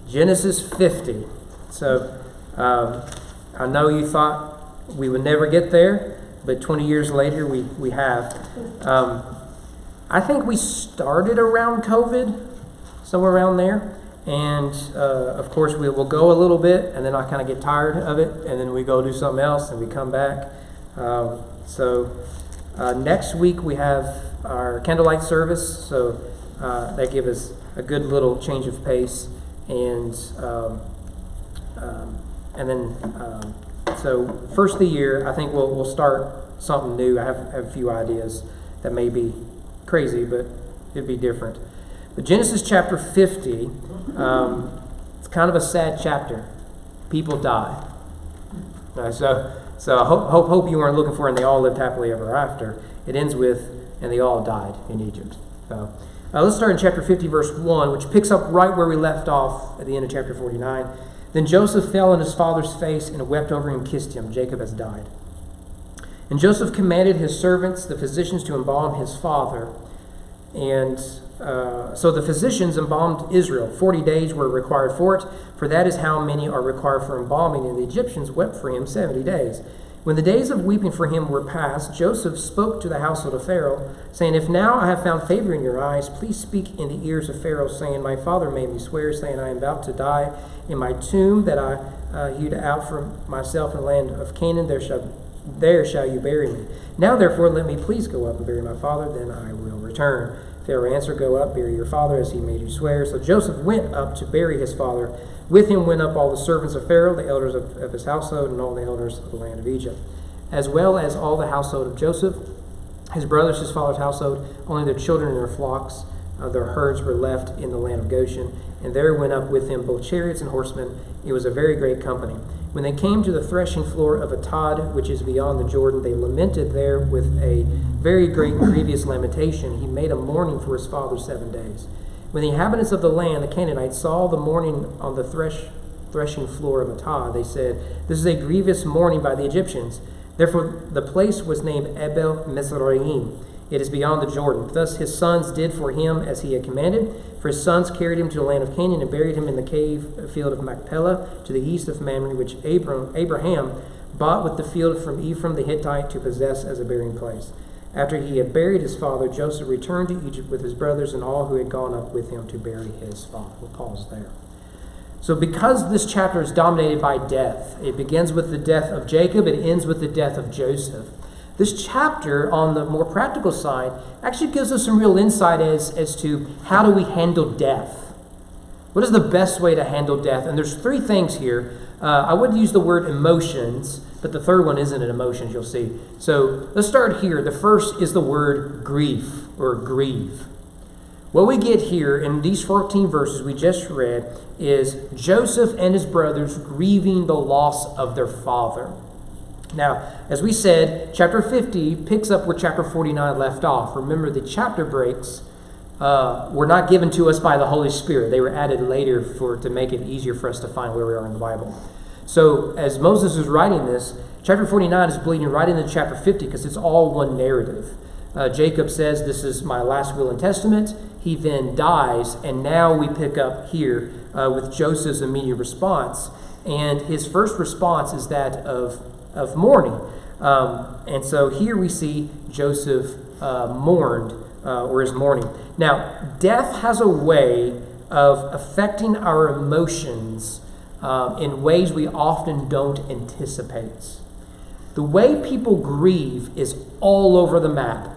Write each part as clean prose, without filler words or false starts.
Genesis 50. So I know you thought we would never get there, but 20 years later we have. I think we started around COVID, somewhere around there. And of course we will go a little bit, and then I kind of get tired of it, and then we go do something else, and we come back. So next week we have our candlelight service, so that gives us a good little change of pace. And then so first of the year, I think we'll start something new. I have a few ideas that may be crazy, but it'd be different. But Genesis chapter 50, it's kind of a sad chapter. People die. So I hope you weren't looking for, and they all lived happily ever after. It ends with, and they all died in Egypt. So let's start in chapter 50, verse 1, which picks up right where we left off at the end of chapter 49. Then Joseph fell on his father's face and wept over him and kissed him. Jacob has died. And Joseph commanded his servants, the physicians, to embalm his father. And so the physicians embalmed Israel. 40 days were required for it, for that is how many are required for embalming. And the Egyptians wept for him 70 days. When the days of weeping for him were past, Joseph spoke to the household of Pharaoh, saying, If now I have found favor in your eyes, please speak in the ears of Pharaoh, saying, My father made me swear, saying, I am about to die in my tomb that I hewed out for myself in the land of Canaan. There shall you bury me. Now therefore let me please go up and bury my father, then I will return. Pharaoh answered, Go up, bury your father, as he made you swear. So Joseph went up to bury his father. With him went up all the servants of Pharaoh, the elders of his household, and all the elders of the land of Egypt, as well as all the household of Joseph, his brothers, his father's household. Only their children and their flocks, their herds were left in the land of Goshen. And there went up with him both chariots and horsemen. It was a very great company. When they came to the threshing floor of Atad, which is beyond the Jordan, they lamented there with a very great and grievous lamentation. He made a mourning for his father 7 days. When the inhabitants of the land, the Canaanites, saw the mourning on the threshing floor of Atad, they said, This is a grievous mourning by the Egyptians. Therefore the place was named Abel Mizraim. It is beyond the Jordan. Thus his sons did for him as he had commanded. For his sons carried him to the land of Canaan and buried him in the field of Machpelah to the east of Mamre, which Abraham bought with the field from Ephraim the Hittite to possess as a burying place. After he had buried his father, Joseph returned to Egypt with his brothers and all who had gone up with him to bury his father. We'll pause there. So because this chapter is dominated by death, it begins with the death of Jacob, it ends with the death of Joseph. This chapter, on the more practical side, actually gives us some real insight as to how do we handle death. What is the best way to handle death? And there's three things here. I would use the word emotions, but the third one isn't an emotions, you'll see. So let's start here. The first is the word grief or grieve. What we get here in these 14 verses we just read is Joseph and his brothers grieving the loss of their father. Now, as we said, chapter 50 picks up where chapter 49 left off. Remember, the chapter breaks were not given to us by the Holy Spirit. They were added later to make it easier for us to find where we are in the Bible. So, as Moses is writing this, chapter 49 is bleeding right into chapter 50 because it's all one narrative. Jacob says, This is my last will and testament. He then dies, and now we pick up here with Joseph's immediate response. And his first response is that of mourning. And so here we see Joseph mourned, or is mourning. Now, death has a way of affecting our emotions in ways we often don't anticipate. The way people grieve is all over the map.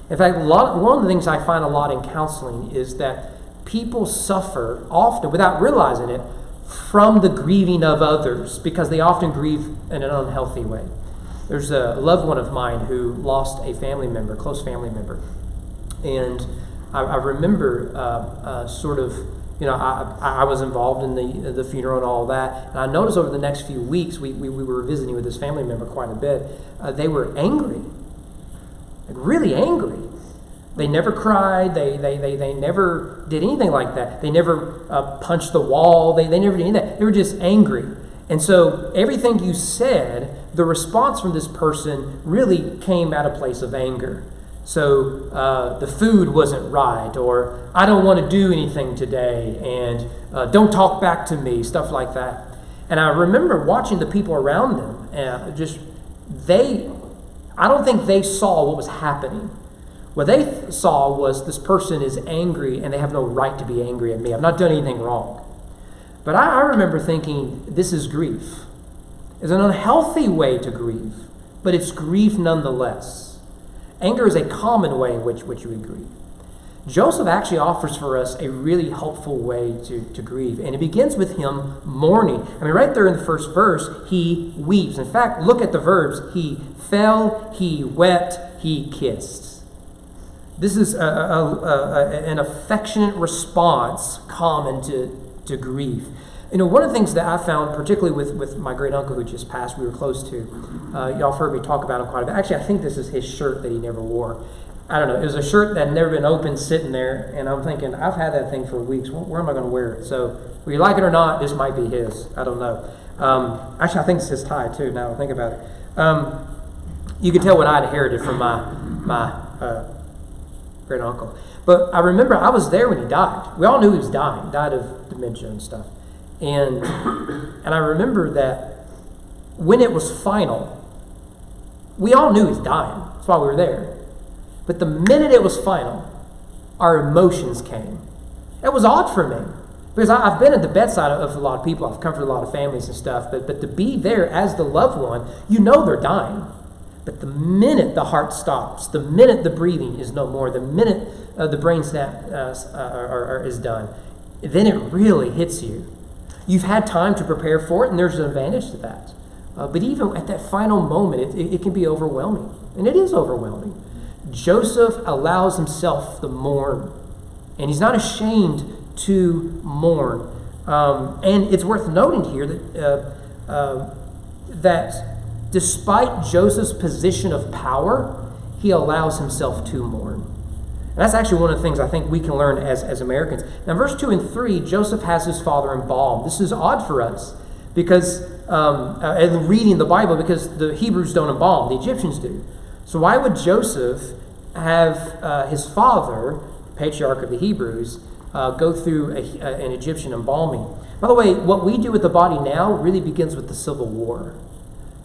In fact, one of the things I find a lot in counseling is that people suffer often, without realizing it, from the grieving of others because they often grieve in an unhealthy way. There's a loved one of mine who lost a family member, close family member. And I remember I was involved in the funeral and all that. And I noticed over the next few weeks, we were visiting with this family member quite a bit. They were angry, like really angry. They never cried. They never did anything like that. They never punched the wall. They never did any of that. They were just angry. And so everything you said, the response from this person really came at a place of anger. So the food wasn't right, or I don't want to do anything today, and don't talk back to me, stuff like that. And I remember watching the people around them, I don't think they saw what was happening. What they saw was this person is angry and they have no right to be angry at me. I've not done anything wrong. But I remember thinking, this is grief. It's an unhealthy way to grieve, but it's grief nonetheless. Anger is a common way in which we grieve. Joseph actually offers for us a really helpful way to grieve, and it begins with him mourning. I mean, right there in the first verse, he weeps. In fact, look at the verbs. He fell, he wept, he kissed. This is an affectionate response common to grief. You know, one of the things that I found, particularly with my great uncle who just passed, we were close to, y'all have heard me talk about him quite a bit. Actually, I think this is his shirt that he never wore. I don't know. It was a shirt that had never been opened sitting there, and I'm thinking, I've had that thing for weeks. Where am I going to wear it? So, whether you like it or not, this might be his. I don't know. Actually, I think it's his tie, too, now I think about it. You could tell what I'd inherited from my great uncle. But I remember I was there when he died. We all knew he was dying. He died of dementia and stuff. And I remember that when it was final, we all knew he was dying. That's why we were there. But the minute it was final, our emotions came. It was odd for me. Because I've been at the bedside of a lot of people. I've comforted a lot of families and stuff. But to be there as the loved one, you know they're dying. But the minute the heart stops, the minute the breathing is no more, the minute the brain snap is done, then it really hits you. You've had time to prepare for it, and there's an advantage to that. But even at that final moment, it can be overwhelming. And it is overwhelming. Joseph allows himself to mourn, and he's not ashamed to mourn. And it's worth noting here that despite Joseph's position of power, he allows himself to mourn. And that's actually one of the things I think we can learn as Americans. Now, verse 2 and 3, Joseph has his father embalmed. This is odd for us because, in reading the Bible, because the Hebrews don't embalm, the Egyptians do. So why would Joseph have his father, patriarch of the Hebrews, go through an Egyptian embalming? By the way, what we do with the body now really begins with the Civil War.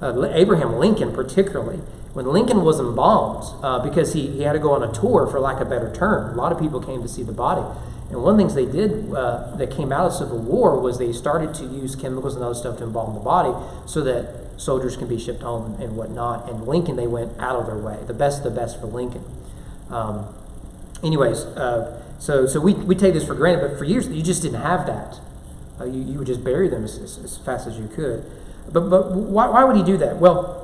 Abraham Lincoln particularly. When Lincoln was embalmed, because he had to go on a tour, for lack of a better term, a lot of people came to see the body. And one of the things they did that came out of the Civil War was they started to use chemicals and other stuff to embalm the body so that soldiers can be shipped home and whatnot. And Lincoln, they went out of their way. The best for Lincoln. So we take this for granted, but for years you just didn't have that. You would just bury them as fast as you could. But why would he do that? Well,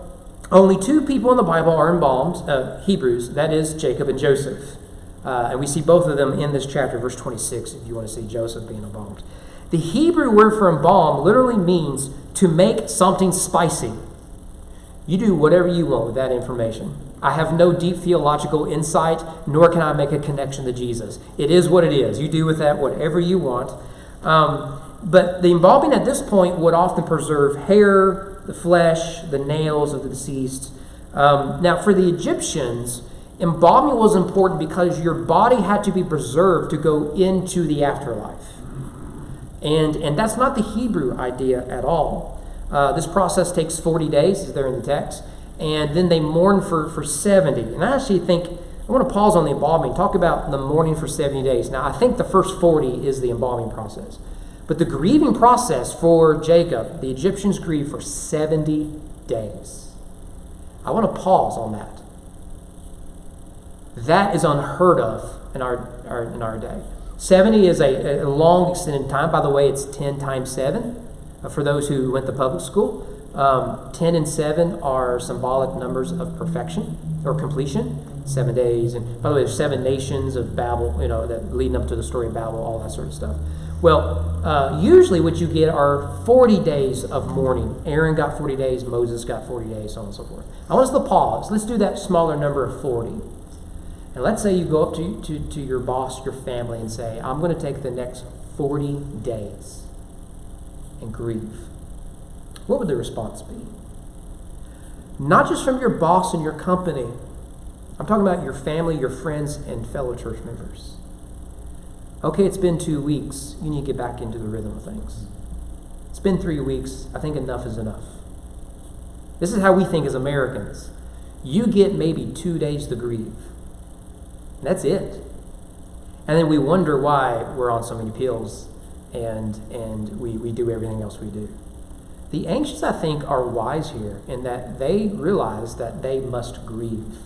only two people in the Bible are embalmed, Hebrews, that is Jacob and Joseph. And we see both of them in this chapter, verse 26, if you want to see Joseph being embalmed. The Hebrew word for embalm literally means to make something spicy. You do whatever you want with that information. I have no deep theological insight, nor can I make a connection to Jesus. It is what it is. You do with that whatever you want. But the embalming at this point would often preserve hair, the flesh, the nails of the deceased. Now, for the Egyptians, embalming was important because your body had to be preserved to go into the afterlife. And that's not the Hebrew idea at all. This process takes 40 days, as there in the text, and then they mourn for 70. And I actually think, I want to pause on the embalming, talk about the mourning for 70 days. Now, I think the first 40 is the embalming process. But the grieving process for Jacob, the Egyptians grieve for 70 days. I want to pause on that. That is unheard of in our day. 70 is a long extended time. By the way, it's 10 times 7 for those who went to public school. 10 and 7 are symbolic numbers of perfection or completion. 7 days. And by the way, there's 7 nations of Babel, that leading up to the story of Babel, all that sort of stuff. Well, usually what you get are 40 days of mourning. Aaron got 40 days, Moses got 40 days, so on and so forth. I want us to pause. Let's do that smaller number of 40. And let's say you go up to your boss, your family, and say, I'm going to take the next 40 days and grieve. What would the response be? Not just from your boss and your company, I'm talking about your family, your friends, and fellow church members. Okay, it's been 2 weeks. You need to get back into the rhythm of things. It's been 3 weeks. I think enough is enough. This is how we think as Americans. You get maybe 2 days to grieve. That's it. And then we wonder why we're on so many pills and we do everything else we do. The ancients, I think, are wise here in that they realize that they must grieve.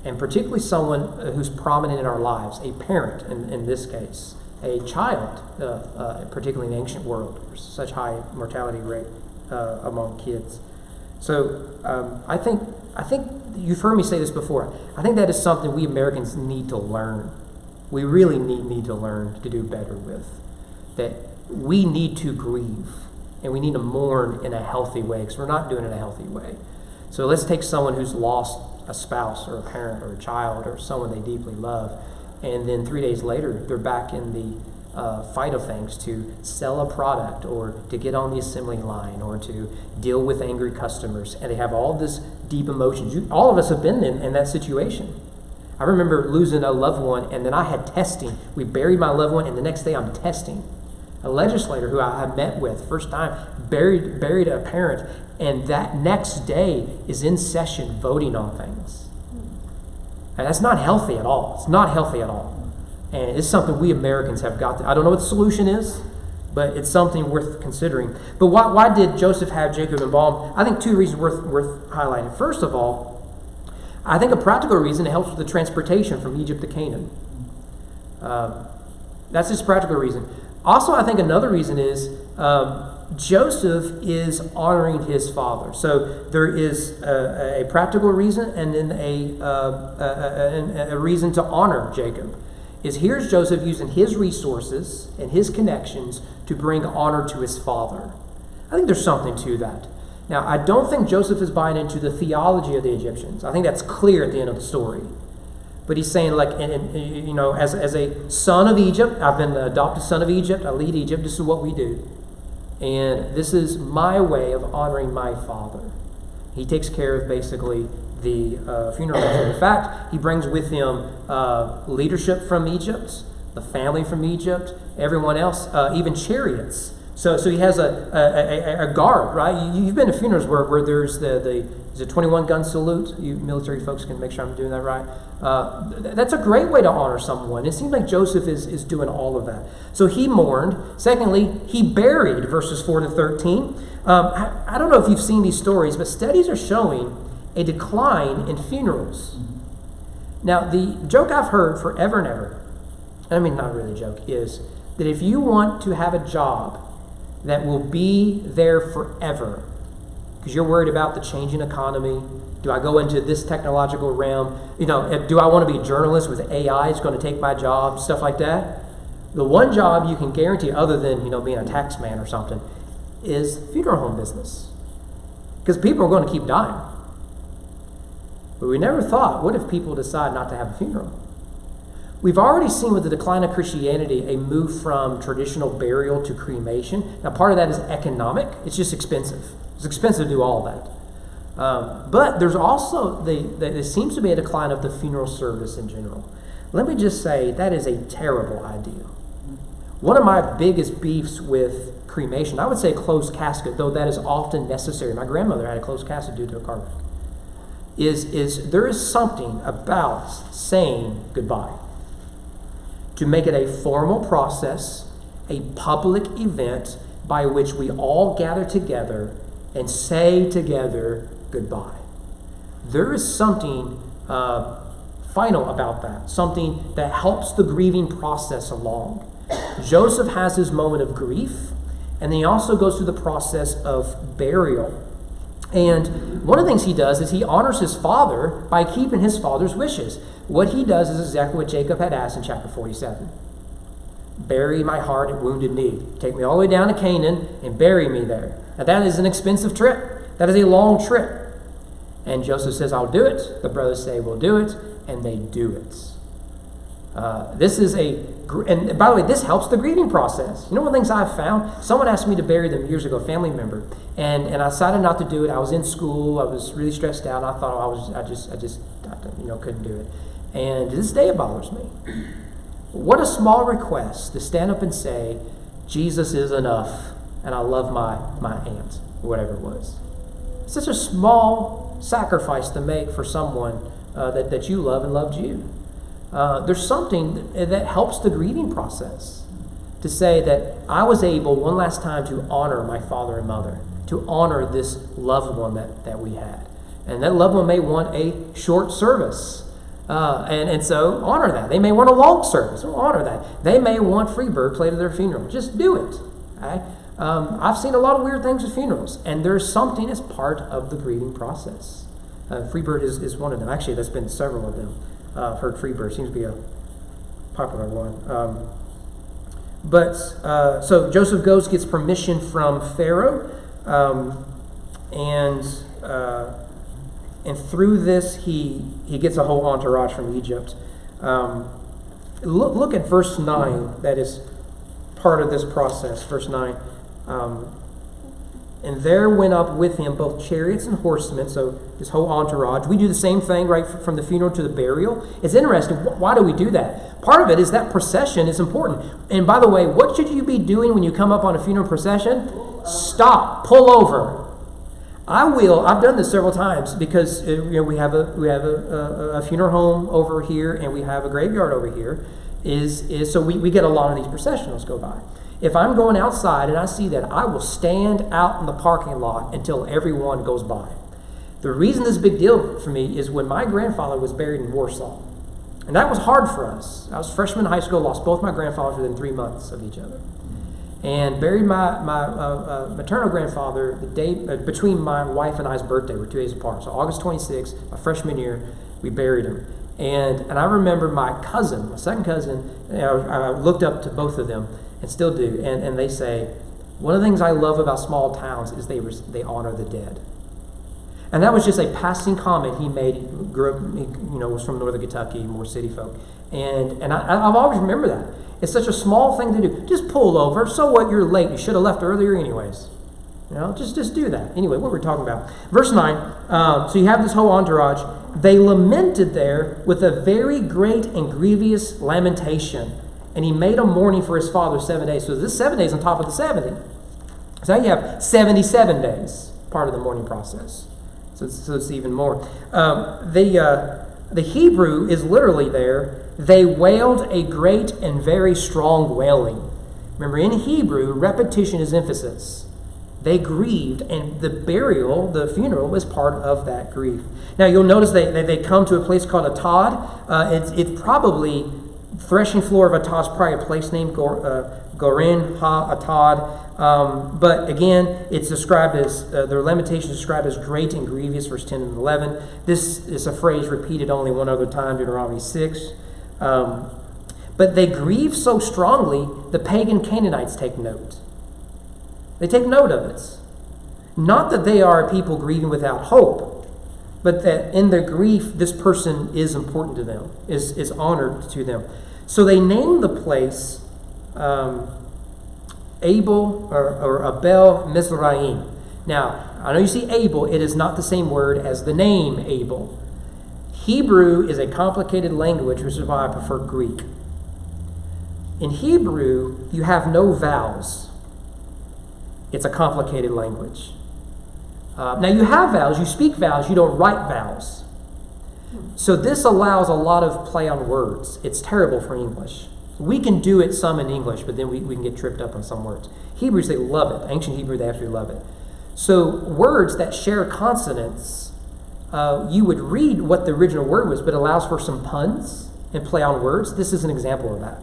And particularly someone who's prominent in our lives, a parent in this case, a child, particularly in the ancient world, there's such high mortality rate among kids. So I think you've heard me say this before. I think that is something we Americans need to learn. We really need to learn to do better with. That we need to grieve and we need to mourn in a healthy way because we're not doing it in a healthy way. So let's take someone who's lost a spouse or a parent or a child or someone they deeply love, and then 3 days later they're back in the fight of things to sell a product or to get on the assembly line or to deal with angry customers, and they have all this deep emotions. All of us have been in that situation. I remember losing a loved one, and then I had testing. We buried my loved one, and the next day I'm testing. A legislator who I met with, first time, buried a parent, and that next day is in session voting on things. And that's not healthy at all. It's not healthy at all. And it's something we Americans have got to. I don't know what the solution is, but it's something worth considering. But why did Joseph have Jacob embalmed? I think 2 reasons worth highlighting. First of all, I think a practical reason, it helps with the transportation from Egypt to Canaan. That's just a practical reason. Also, I think another reason is Joseph is honoring his father. So there is a practical reason and then a reason to honor Jacob. Here's Joseph using his resources and his connections to bring honor to his father. I think there's something to that. Now, I don't think Joseph is buying into the theology of the Egyptians. I think that's clear at the end of the story. But he's saying, like, as a son of Egypt, I've been an adopted son of Egypt, I lead Egypt, this is what we do. And this is my way of honoring my father. He takes care of basically the funeral. In fact, he brings with him leadership from Egypt, the family from Egypt, everyone else, even chariots. So he has a guard, right? You've been to funerals where there's the 21-gun salute. You military folks can make sure I'm doing that right. That's a great way to honor someone. It seems like Joseph is doing all of that. So he mourned. Secondly, he buried, verses 4 to 13. I don't know if you've seen these stories, but studies are showing a decline in funerals. Now, the joke I've heard forever and ever, I mean, not really a joke, is that if you want to have a job that will be there forever, because you're worried about the changing economy, do I go into this technological realm? Do I want to be a journalist with AI? It's going to take my job, stuff like that. The one job you can guarantee, other than being a tax man or something, is funeral home business, because people are going to keep dying. But we never thought, what if people decide not to have a funeral? We've already seen with the decline of Christianity a move from traditional burial to cremation. Now, part of that is economic. It's just expensive. It's expensive to do all that. But there's also, there seems to be a decline of the funeral service in general. Let me just say, that is a terrible idea. One of my biggest beefs with cremation, I would say closed casket, though that is often necessary. My grandmother had a closed casket due to a car wreck. Is there is something about saying goodbye. To make it a formal process, a public event by which we all gather together and say together goodbye. There is something final about that, something that helps the grieving process along. Joseph has his moment of grief, and then he also goes through the process of burial. And one of the things he does is he honors his father by keeping his father's wishes. What he does is exactly what Jacob had asked in chapter 47. Bury my heart at Wounded Knee. Take me all the way down to Canaan and bury me there. Now that is an expensive trip. That is a long trip. And Joseph says, I'll do it. The brothers say, we'll do it. And they do it. And by the way, this helps the grieving process. You know one of the things I've found? Someone asked me to bury them years ago, a family member. And I decided not to do it. I was in school. I was really stressed out. I thought I couldn't do it. And to this day it bothers me. What a small request to stand up and say, Jesus is enough, and I love my aunt, or whatever it was. Such a small sacrifice to make for someone that you love and loved you. There's something that helps the grieving process, to say that I was able one last time to honor my father and mother, to honor this loved one that we had. And that loved one may want a short service. And so honor that. They may want a long service. So honor that. They may want Freebird played at their funeral. Just do it. Okay? I've seen a lot of weird things at funerals, and there's something as part of the grieving process. Freebird is one of them. Actually, there's been several of them. I've heard Freebird seems to be a popular one. So Joseph gets permission from Pharaoh, and through this he gets a whole entourage from Egypt. Look at verse 9. That is part of this process. Verse 9. And there went up with him both chariots and horsemen, so this whole entourage. We do the same thing right from the funeral to the burial. It's interesting. Why do we do that? Part of it is that procession is important. And by the way, what should you be doing when you come up on a funeral procession? Stop. Pull over. I've done this several times because we have a funeral home over here and we have a graveyard over here. So we get a lot of these processionals go by. If I'm going outside and I see that, I will stand out in the parking lot until everyone goes by. The reason this is a big deal for me is when my grandfather was buried in Warsaw. And that was hard for us. I was a freshman in high school, lost both my grandfathers within 3 months of each other. And buried my maternal grandfather the day between my wife and I's birthday. We're 2 days apart. So August 26th, my freshman year, we buried him. And I remember my second cousin, I looked up to both of them and still do. And they say, one of the things I love about small towns is they honor the dead. And that was just a passing comment he made. He grew up, was from northern Kentucky, more city folk. And I've always remembered that. It's such a small thing to do. Just pull over. So what? You're late. You should have left earlier anyways. Just do that. Anyway, what we're talking about. Verse 9. So you have this whole entourage. They lamented there with a very great and grievous lamentation. And he made a mourning for his father 7 days. So this 7 days on top of the 70. So now you have 77 days, part of the mourning process. So it's even more. The Hebrew is literally there. They wailed a great and very strong wailing. Remember, in Hebrew, repetition is emphasis. They grieved, and the funeral, was part of that grief. Now, you'll notice they come to a place called Atad. It's probably, threshing floor of Atad is probably a place named Goren Ha-Atad. But again, it's described as, their lamentation is described as great and grievous, verse 10 and 11. This is a phrase repeated only one other time, Deuteronomy 6. But they grieve so strongly, the pagan Canaanites take note. They take note of it. Not that they are a people grieving without hope, but that in their grief, this person is important to them, is honored to them. So they name the place Abel or Abel Mizraim. Now, I know you see Abel, it is not the same word as the name Abel. Hebrew is a complicated language, which is why I prefer Greek. In Hebrew, you have no vowels. It's a complicated language. Now you have vowels, you speak vowels, you don't write vowels. So this allows a lot of play on words. It's terrible for English. We can do it some in English, but then we can get tripped up on some words. Hebrews, they love it. Ancient Hebrew, they absolutely love it. So words that share consonants, you would read what the original word was, but allows for some puns and play on words. This is an example of that.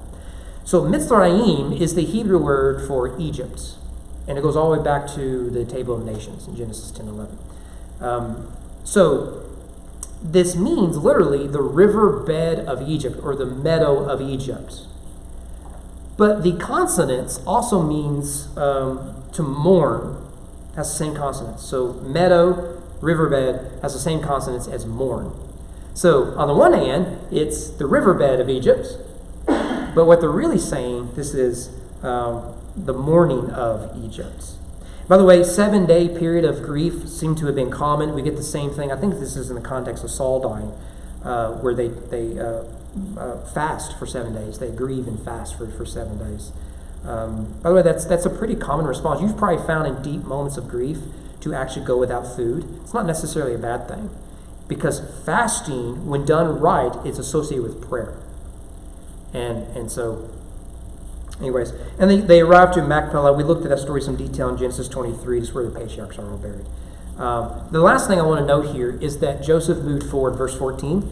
So Mitzrayim is the Hebrew word for Egypt. And it goes all the way back to the Table of Nations in Genesis 10:11. So this means literally the riverbed of Egypt, or the meadow of Egypt. But the consonants also means to mourn. Has the same consonants. So meadow, riverbed has the same consonants as mourn. So on the one hand, it's the riverbed of Egypt. But what they're really saying, this is the mourning of Egypt. By the way, 7-day period of grief seemed to have been common. We get the same thing. I think this is in the context of Saul dying. where they fast for 7 days. They grieve and fast for 7 days. By the way, that's a pretty common response. You've probably found in deep moments of grief to actually go without food. It's not necessarily a bad thing, because fasting, when done right, is associated with prayer. And so, anyways, and they arrived to Machpelah. We looked at that story in some detail in Genesis 23. It's where the patriarchs are all buried. The last thing I want to note here is that Joseph moved forward, verse 14.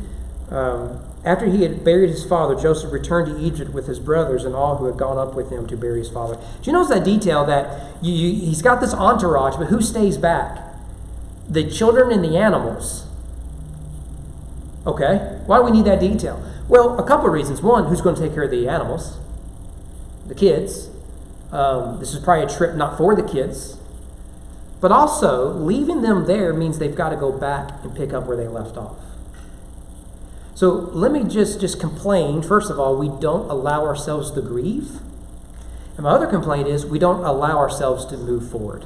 After he had buried his father, Joseph returned to Egypt with his brothers and all who had gone up with him to bury his father. Do you notice that detail that he's got this entourage, but who stays back? The children and the animals. Okay, why do we need that detail? Well, a couple of reasons. One, who's going to take care of the animals? The kids. This is probably a trip not for the kids. But also, leaving them there means they've got to go back and pick up where they left off. So let me just complain. First of all, we don't allow ourselves to grieve. And my other complaint is we don't allow ourselves to move forward.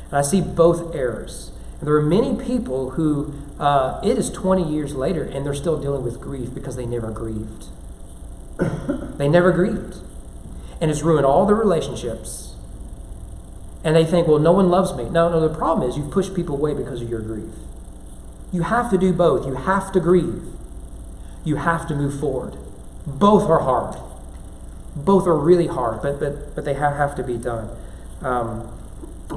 And I see both errors. And there are many people who, it is 20 years later and they're still dealing with grief because they never grieved. They never grieved. And it's ruined all their relationships. And they think, well, no one loves me. No, the problem is you've pushed people away because of your grief. You have to do both. You have to grieve. You have to move forward. Both are hard. Both are really hard, but they have to be done.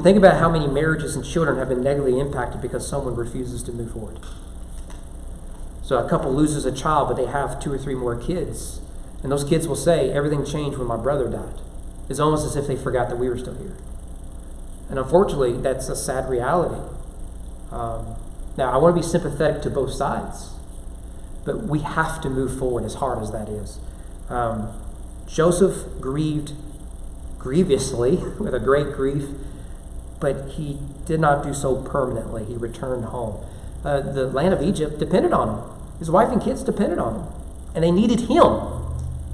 Think about how many marriages and children have been negatively impacted because someone refuses to move forward. So a couple loses a child, but they have 2 or 3 more kids. And those kids will say, everything changed when my brother died. It's almost as if they forgot that we were still here. And unfortunately, that's a sad reality. Now, I want to be sympathetic to both sides. But we have to move forward as hard as that is. Joseph grieved grievously with a great grief, but he did not do so permanently. He returned home. The land of Egypt depended on him. His wife and kids depended on him. And they needed him.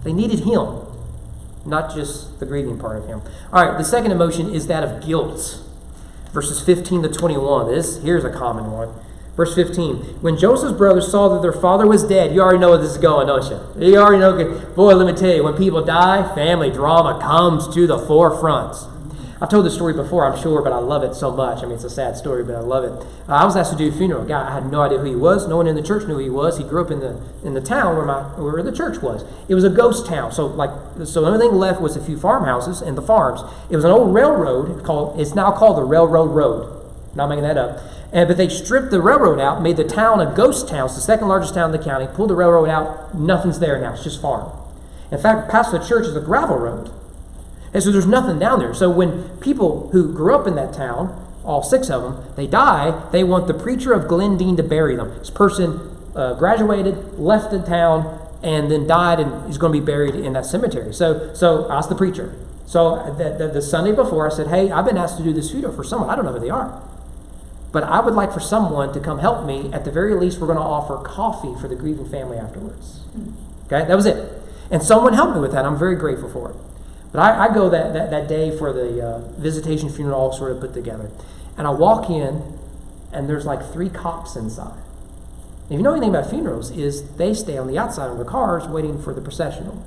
They needed him, not just the grieving part of him. All right, the second emotion is that of guilt. Verses 15 to 21. Here's a common one. Verse 15, when Joseph's brothers saw that their father was dead, you already know where this is going, don't you? You already know, boy, let me tell you, when people die, family drama comes to the forefront. I've told this story before, I'm sure, but I love it so much. I mean, it's a sad story, but I love it. I was asked to do a funeral. A guy, I had no idea who he was. No one in the church knew who he was. He grew up in the town where the church was. It was a ghost town. So the only thing left was a few farmhouses and the farms. It was an old railroad. It's now called the Railroad Road. Not making that up. But they stripped the railroad out, made the town a ghost town. It's the second largest town in the county. Pulled the railroad out. Nothing's there now. It's just farm. In fact, past the church is a gravel road. And so there's nothing down there. So when people who grew up in that town, all 6 of them, they die, they want the preacher of Glendine to bury them. This person graduated, left the town, and then died and is going to be buried in that cemetery. So I asked the preacher. So the Sunday before, I said, hey, I've been asked to do this funeral for someone. I don't know who they are. But I would like for someone to come help me. At the very least, we're going to offer coffee for the grieving family afterwards. Okay, that was it. And someone helped me with that. I'm very grateful for it. But I go that day for the visitation funeral all sort of put together. And I walk in, and there's like 3 cops inside. And if you know anything about funerals, is they stay on the outside of the cars waiting for the processional.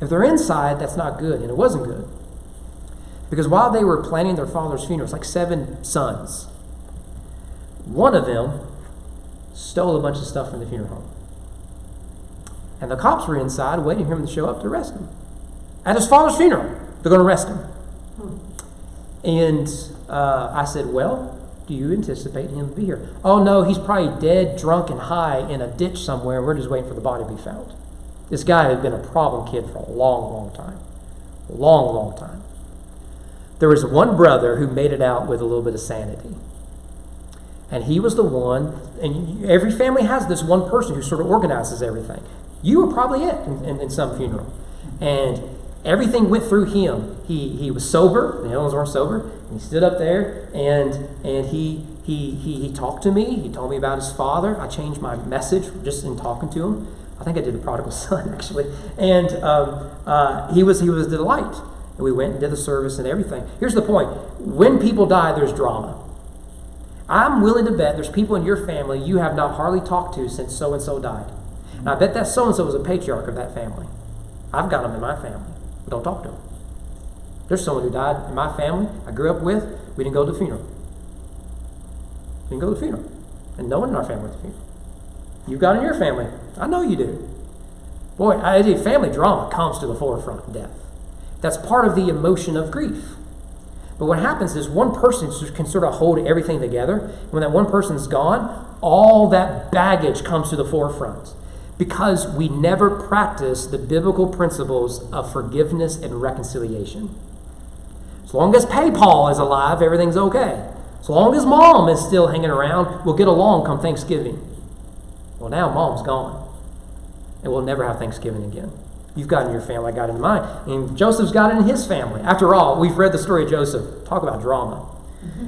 If they're inside, that's not good, and it wasn't good. Because while they were planning their father's funeral, it's like 7 sons. One of them stole a bunch of stuff from the funeral home. And the cops were inside waiting for him to show up to arrest him. At his father's funeral, they're going to arrest him. And I said, well, do you anticipate him to be here? Oh, no, he's probably dead, drunk, and high in a ditch somewhere, and we're just waiting for the body to be found. This guy had been a problem kid for a long, long time. Long, long time. There was one brother who made it out with a little bit of sanity. And he was the one, and every family has this one person who sort of organizes everything. You were probably it in some funeral. And everything went through him. He was sober. The other ones weren't sober. And he stood up there, and he talked to me. He told me about his father. I changed my message just in talking to him. I think I did the prodigal son, actually. And he was the delight. And we went and did the service and everything. Here's the point. When people die, there's drama. I'm willing to bet there's people in your family you have not hardly talked to since so-and-so died. And I bet that so-and-so was a patriarch of that family. I've got them in my family, but don't talk to them. There's someone who died in my family I grew up with. We didn't go to the funeral. We didn't go to the funeral. And no one in our family went to the funeral. You've got in your family. I know you do. Boy, family drama comes to the forefront in death. That's part of the emotion of grief. But what happens is one person can sort of hold everything together. When that one person's gone, all that baggage comes to the forefront because we never practice the biblical principles of forgiveness and reconciliation. As long as Paul is alive, everything's okay. As long as Mom is still hanging around, we'll get along come Thanksgiving. Well, now Mom's gone, and we'll never have Thanksgiving again. You've got it in your family, I got it in mine. And Joseph's got it in his family. After all, we've read the story of Joseph. Talk about drama.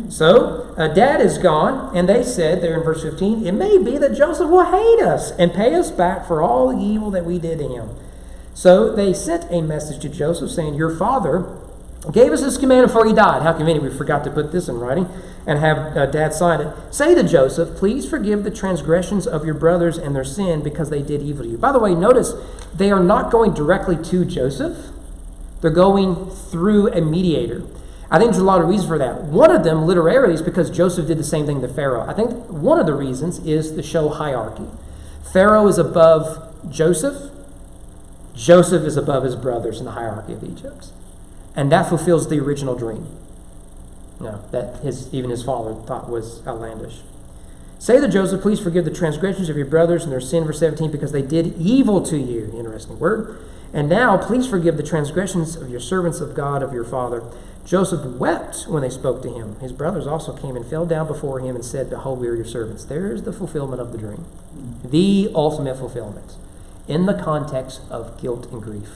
So, Dad is gone, and they said there in verse 15, it may be that Joseph will hate us and pay us back for all the evil that we did to him. So they sent a message to Joseph saying, your father gave us this command before he died. How convenient we forgot to put this in writing and have Dad sign it. Say to Joseph, please forgive the transgressions of your brothers and their sin because they did evil to you. By the way, notice they are not going directly to Joseph. They're going through a mediator. I think there's a lot of reasons for that. One of them, literally, is because Joseph did the same thing to Pharaoh. I think one of the reasons is to show hierarchy. Pharaoh is above Joseph. Joseph is above his brothers in the hierarchy of Egypt. And that fulfills the original dream. That even his father thought was outlandish. Say to Joseph, please forgive the transgressions of your brothers and their sin, verse 17, because they did evil to you. Interesting word. And now, please forgive the transgressions of your servants of God, of your father. Joseph wept when they spoke to him. His brothers also came and fell down before him and said, behold, we are your servants. There is the fulfillment of the dream. The ultimate fulfillment in the context of guilt and grief.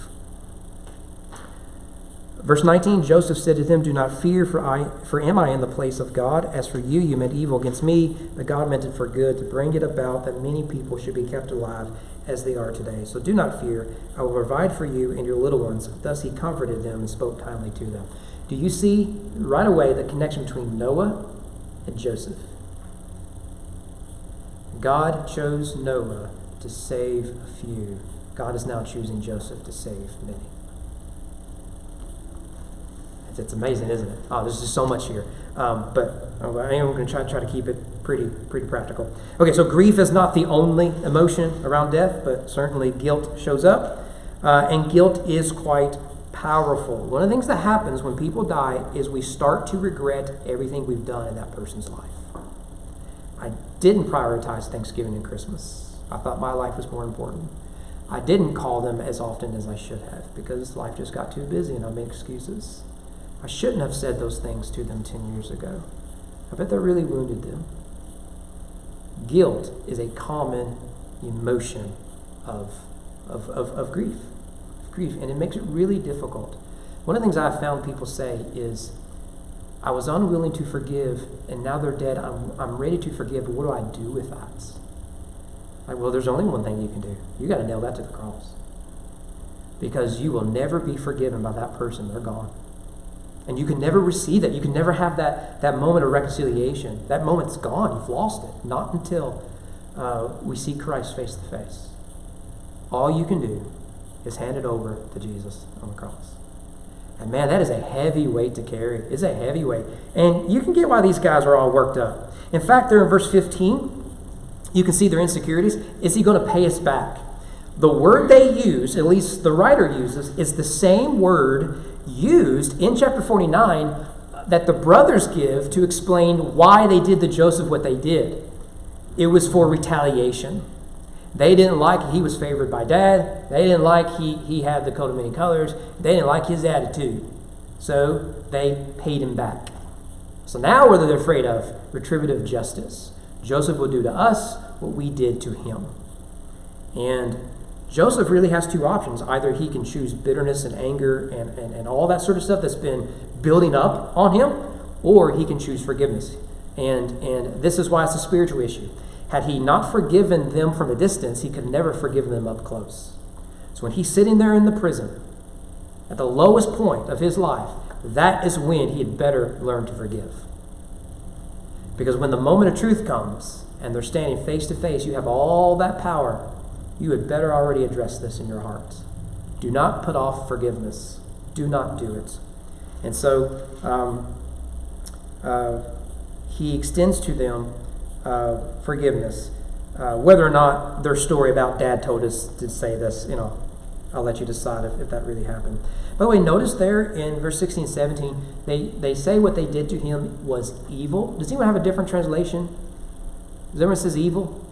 Verse 19, Joseph said to them, do not fear, for am I in the place of God? As for you, you meant evil against me, but God meant it for good, to bring it about that many people should be kept alive as they are today. So do not fear. I will provide for you and your little ones. Thus he comforted them and spoke kindly to them. Do you see right away the connection between Noah and Joseph? God chose Noah to save a few. God is now choosing Joseph to save many. It's amazing, isn't it? Oh, there's just so much here. But I am going to try to keep it pretty practical. Okay, so grief is not the only emotion around death, but certainly guilt shows up. And guilt is quite powerful. One of the things that happens when people die is we start to regret everything we've done in that person's life. I didn't prioritize Thanksgiving and Christmas. I thought my life was more important. I didn't call them as often as I should have because life just got too busy and I made excuses. I shouldn't have said those things to them 10 years ago. I bet that really wounded them. Guilt is a common emotion of grief. And it makes it really difficult. One of the things I've found people say is, I was unwilling to forgive, and now they're dead. I'm ready to forgive. What do I do with that? Like, well, there's only one thing you can do. You got to nail that to the cross. Because you will never be forgiven by that person. They're gone. And you can never receive that. You can never have that moment of reconciliation. That moment's gone. You've lost it. Not until we see Christ face to face. All you can do is hand it over to Jesus on the cross. And man, that is a heavy weight to carry. It's a heavy weight. And you can get why these guys are all worked up. In fact, there in verse 15, you can see their insecurities. Is he going to pay us back? The word they use, at least the writer uses, is the same word used in chapter 49 that the brothers give to explain why they did to Joseph what they did. It was for retaliation. They didn't like he was favored by Dad. They didn't like he had the coat of many colors. They didn't like his attitude. So they paid him back. So now what are they afraid of? Retributive justice. Joseph will do to us what we did to him. And Joseph really has two options. Either he can choose bitterness and anger and all that sort of stuff that's been building up on him, or he can choose forgiveness. And this is why it's a spiritual issue. Had he not forgiven them from a distance, he could never forgive them up close. So when he's sitting there in the prison, at the lowest point of his life, that is when he had better learn to forgive. Because when the moment of truth comes and they're standing face to face, you have all that power. You had better already address this in your hearts. Do not put off forgiveness. Do not do it. And so he extends to them forgiveness. Whether or not their story about dad told us to say this, I'll let you decide if that really happened. By the way, notice there in verse 16 and 17, they say what they did to him was evil. Does anyone have a different translation? Does anyone says evil?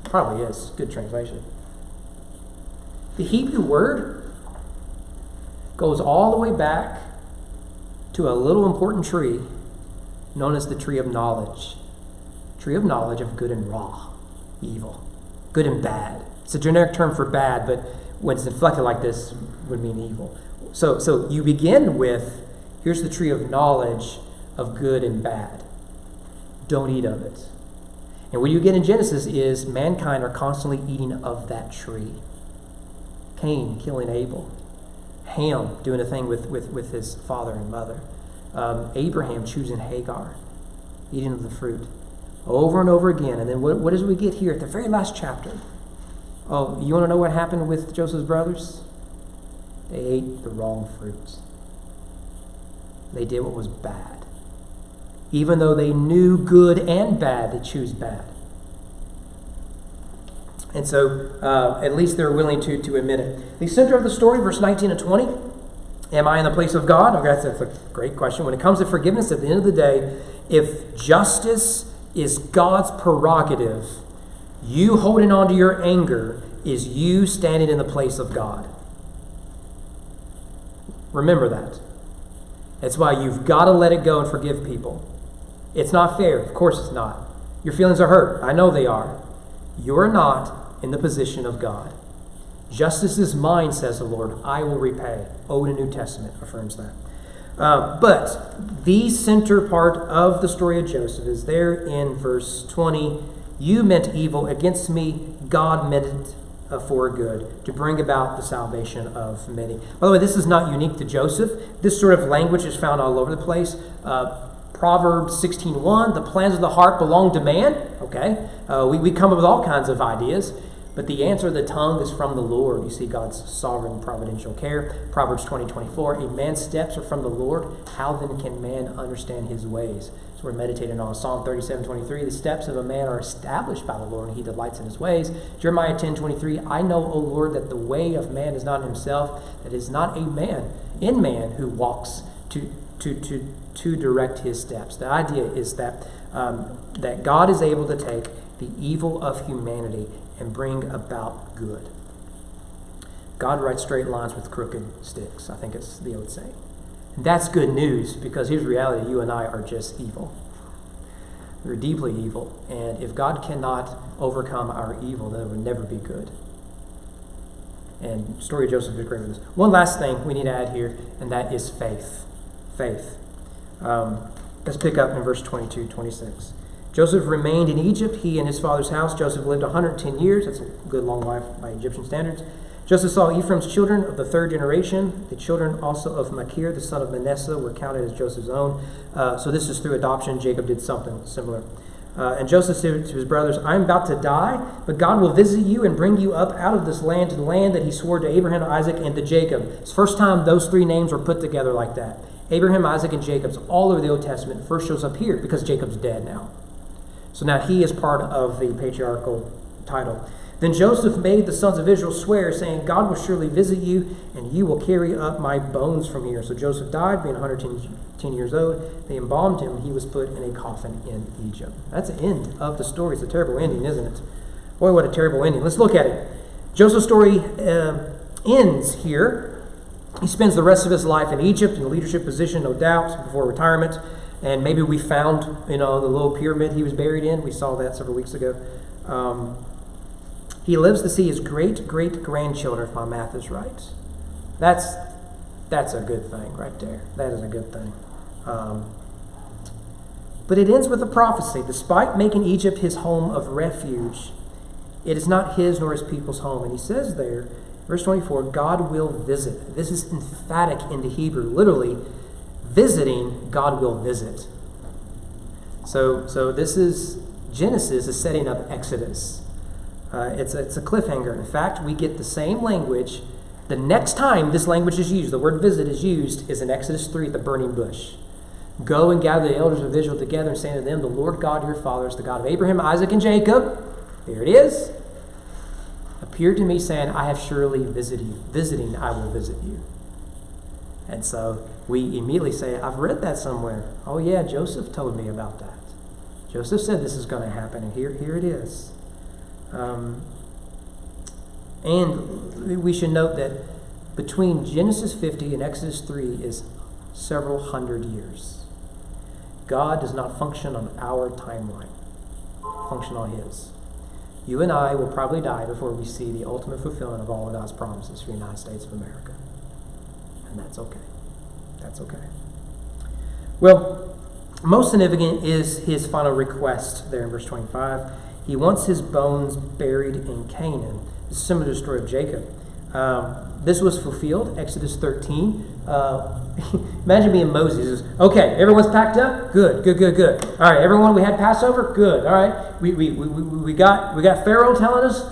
Probably is. Good translation. The Hebrew word goes all the way back to a little important tree known as the tree of knowledge. Tree of knowledge of good and raw, evil, good and bad. It's a generic term for bad, but when it's inflected like this, would mean evil. So you begin with, here's the tree of knowledge of good and bad. Don't eat of it. And what you get in Genesis is mankind are constantly eating of that tree. Cain killing Abel. Ham doing a thing with his father and mother. Abraham choosing Hagar, eating of the fruit. Over and over again. And then what does we get here at the very last chapter? Oh, you want to know what happened with Joseph's brothers? They ate the wrong fruits. They did what was bad. Even though they knew good and bad, they choose bad. And so at least they're willing to admit it. The center of the story, verse 19 and 20. Am I in the place of God? Okay, that's a great question. When it comes to forgiveness, at the end of the day, if justice is God's prerogative, you holding on to your anger is you standing in the place of God. Remember that. That's why you've got to let it go and forgive people. It's not fair. Of course it's not. Your feelings are hurt. I know they are. You're not in the position of God. Justice is mine, says the Lord. I will repay. Old and New Testament affirms that. But the center part of the story of Joseph is there in verse 20. You meant evil against me. God meant it for good, to bring about the salvation of many. By the way, this is not unique to Joseph. This sort of language is found all over the place. Proverbs 16:1, the plans of the heart belong to man. Okay, we come up with all kinds of ideas, but the answer of the tongue is from the Lord. You see God's sovereign providential care. Proverbs 20:24, a man's steps are from the Lord. How then can man understand his ways? So we're meditating on Psalm 37:23. The steps of a man are established by the Lord, and he delights in his ways. Jeremiah 10:23. I know, O Lord, that the way of man is not in himself, that is not a man in man who walks to direct his steps. The idea is that that God is able to take the evil of humanity and bring about good. God writes straight lines with crooked sticks. I think it's the old saying. That's good news, because here's reality. You and I are just evil. We're deeply evil. And if God cannot overcome our evil, then it would never be good. And the story of Joseph is great with this. One last thing we need to add here, and that is faith. Faith. Let's pick up in verse 22-26. Joseph remained in Egypt, he and his father's house. Joseph lived 110 years. That's a good long life by Egyptian standards. Joseph saw Ephraim's children of the third generation. The children also of Machir, the son of Manasseh, were counted as Joseph's own. So this is through adoption. Jacob did something similar. And Joseph said to his brothers, I am about to die, but God will visit you and bring you up out of this land to the land that he swore to Abraham, Isaac, and to Jacob. It's the first time those three names were put together like that. Abraham, Isaac, and Jacob's all over the Old Testament. First shows up here because Jacob's dead now. So now he is part of the patriarchal title. Then Joseph made the sons of Israel swear, saying, God will surely visit you, and you will carry up my bones from here. So Joseph died, being 110 years old. They embalmed him, and he was put in a coffin in Egypt. That's the end of the story. It's a terrible ending, isn't it? Boy, what a terrible ending. Let's look at it. Joseph's story ends here. He spends the rest of his life in Egypt in a leadership position, no doubt, before retirement. And maybe we found, the little pyramid he was buried in. We saw that several weeks ago. He lives to see his great-great-grandchildren, if my math is right. That's a good thing right there. That is a good thing. But it ends with a prophecy. Despite making Egypt his home of refuge, it is not his nor his people's home. And he says there, verse 24, God will visit. This is emphatic in the Hebrew. Literally, visiting, God will visit. So this is Genesis is setting up Exodus. It's a cliffhanger. In fact, we get the same language. The next time this language is used, the word visit is used, is in Exodus 3 at the burning bush. Go and gather the elders of Israel together and say to them, the Lord God your fathers, the God of Abraham, Isaac, and Jacob, there it is, appeared to me saying, I have surely visited you. Visiting, I will visit you. And so we immediately say, I've read that somewhere. Oh yeah, Joseph told me about that. Joseph said this is going to happen, and here it is. And we should note that between Genesis 50 and Exodus 3 is several hundred years. God does not function on our timeline, function on his. You and I will probably die before we see the ultimate fulfillment of all of God's promises for the United States of America. And that's okay. That's okay. Well, most significant is his final request there in verse 25. He wants his bones buried in Canaan. This is similar to the story of Jacob. This was fulfilled, Exodus 13. Imagine being Moses. Okay, everyone's packed up? Good. All right, everyone, we had Passover? Good. All right, we got Pharaoh telling us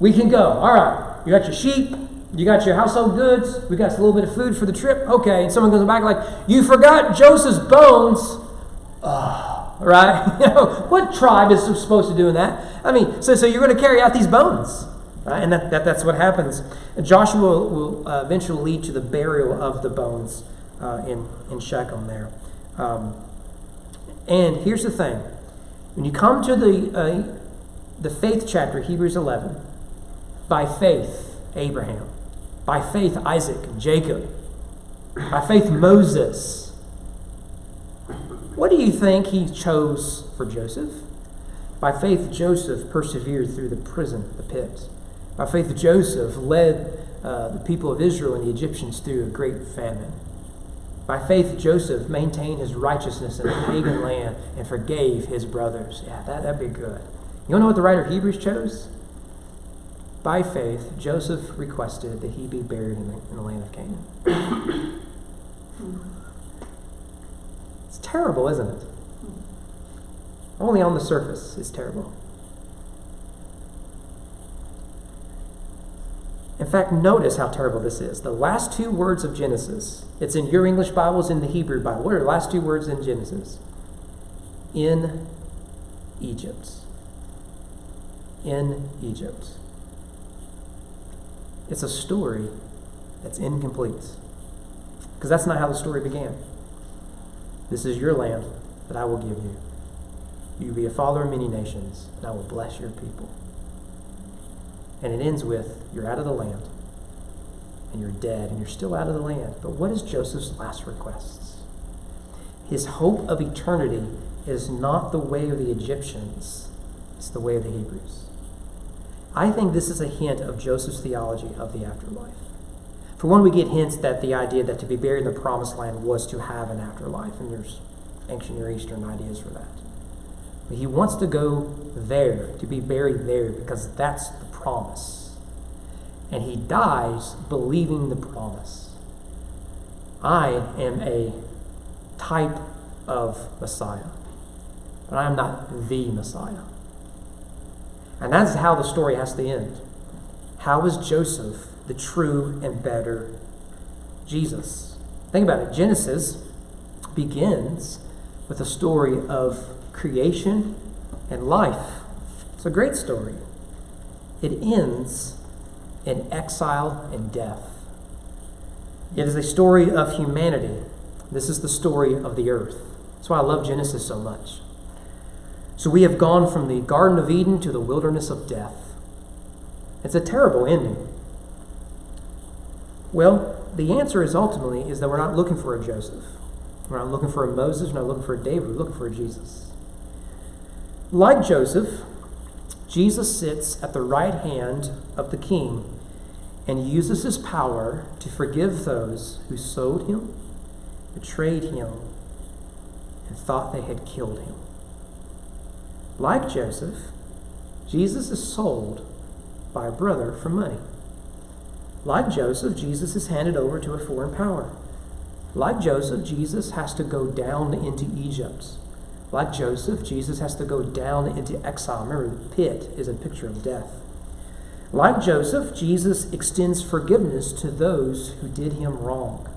we can go. All right, you got your sheep, you got your household goods, we got a little bit of food for the trip. Okay, and someone goes back like, you forgot Joseph's bones. Right? What tribe is supposed to do that? I mean, so you're going to carry out these bones. Right? And that's what happens. Joshua will eventually lead to the burial of the bones in Shechem there. And here's the thing. When you come to the faith chapter, Hebrews 11, by faith, Abraham. By faith, Isaac and Jacob. By faith, Moses. What do you think he chose for Joseph? By faith, Joseph persevered through the prison, the pit. By faith, Joseph led the people of Israel and the Egyptians through a great famine. By faith, Joseph maintained his righteousness in a pagan land and forgave his brothers. Yeah, that'd be good. You want to know what the writer of Hebrews chose? By faith, Joseph requested that he be buried in the land of Canaan. It's terrible, isn't it? Only on the surface it's terrible. In fact, notice how terrible this is. The last two words of Genesis, it's in your English Bibles, in the Hebrew Bible. What are the last two words in Genesis? In Egypt. In Egypt. It's a story that's incomplete. Because that's not how the story began. This is your land that I will give you. You will be a father of many nations, and I will bless your people. And it ends with, you're out of the land, and you're dead, and you're still out of the land. But what is Joseph's last requests? His hope of eternity is not the way of the Egyptians, it's the way of the Hebrews. I think this is a hint of Joseph's theology of the afterlife. For one, we get hints that the idea that to be buried in the promised land was to have an afterlife, and there's ancient Near Eastern ideas for that. But he wants to go there, to be buried there, because that's the promise. And he dies believing the promise. I am a type of Messiah, but I am not the Messiah. And that's how the story has to end. How is Joseph the true and better Jesus? Think about it. Genesis begins with a story of creation and life. It's a great story. It ends in exile and death. It is a story of humanity. This is the story of the earth. That's why I love Genesis so much. So we have gone from the Garden of Eden to the wilderness of death. It's a terrible ending. Well, the answer is ultimately is that we're not looking for a Joseph. We're not looking for a Moses. We're not looking for a David. We're looking for a Jesus. Like Joseph, Jesus sits at the right hand of the King and uses his power to forgive those who sold him, betrayed him, and thought they had killed him. Like Joseph, Jesus is sold by a brother for money. Like Joseph, Jesus is handed over to a foreign power. Like Joseph, Jesus has to go down into Egypt, Like Joseph, Jesus has to go down into exile. Remember, the pit is a picture of death. Like Joseph, Jesus extends forgiveness to those who did him wrong.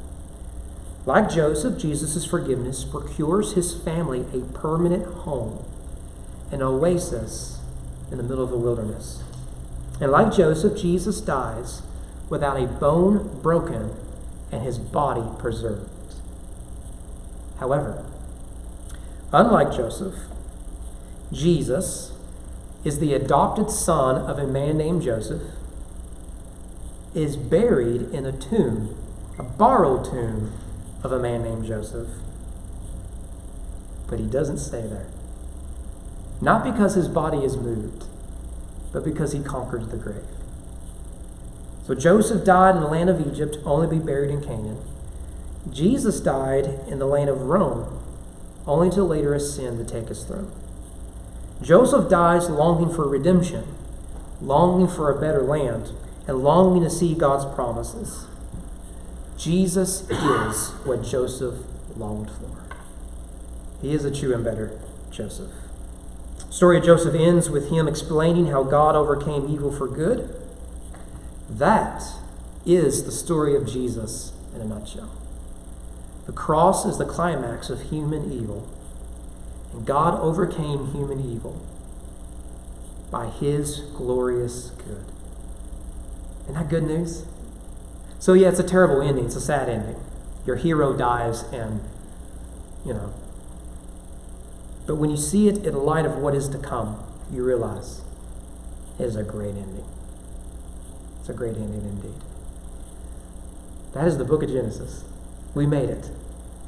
Like Joseph, Jesus' forgiveness procures his family a permanent home, an oasis in the middle of the wilderness. And like Joseph, Jesus dies without a bone broken and his body preserved. However, unlike Joseph, Jesus is the adopted son of a man named Joseph, is buried in a tomb, a borrowed tomb of a man named Joseph. But he doesn't stay there. Not because his body is moved, but because he conquered the grave. So Joseph died in the land of Egypt, only to be buried in Canaan. Jesus died in the land of Rome, only to later ascend to take his throne. Joseph dies longing for redemption, longing for a better land, and longing to see God's promises. Jesus is what Joseph longed for. He is a true and better Joseph. The story of Joseph ends with him explaining how God overcame evil for good. That is the story of Jesus in a nutshell. The cross is the climax of human evil, and God overcame human evil by his glorious good. Isn't that good news? So yeah, it's a terrible ending. It's a sad ending. Your hero dies and, but when you see it in the light of what is to come, you realize it is a great ending. It's a great ending indeed. That is the book of Genesis. We made it.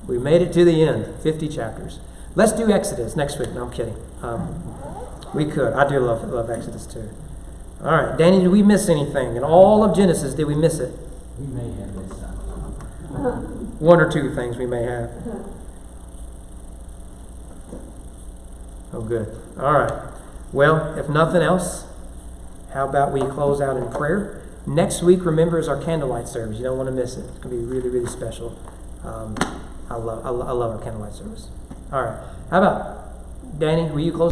We made it to the end, 50 chapters. Let's do Exodus next week. No, I'm kidding. We could. I do love Exodus too. All right, Danny, did we miss anything? In all of Genesis, did we miss it? We may have missed something. One or two things we may have. Oh, good. All right. Well, if nothing else, how about we close out in prayer? Next week, remember, is our candlelight service. You don't want to miss it. It's going to be really, really special. I love our candlelight service. All right. How about, Danny, will you close?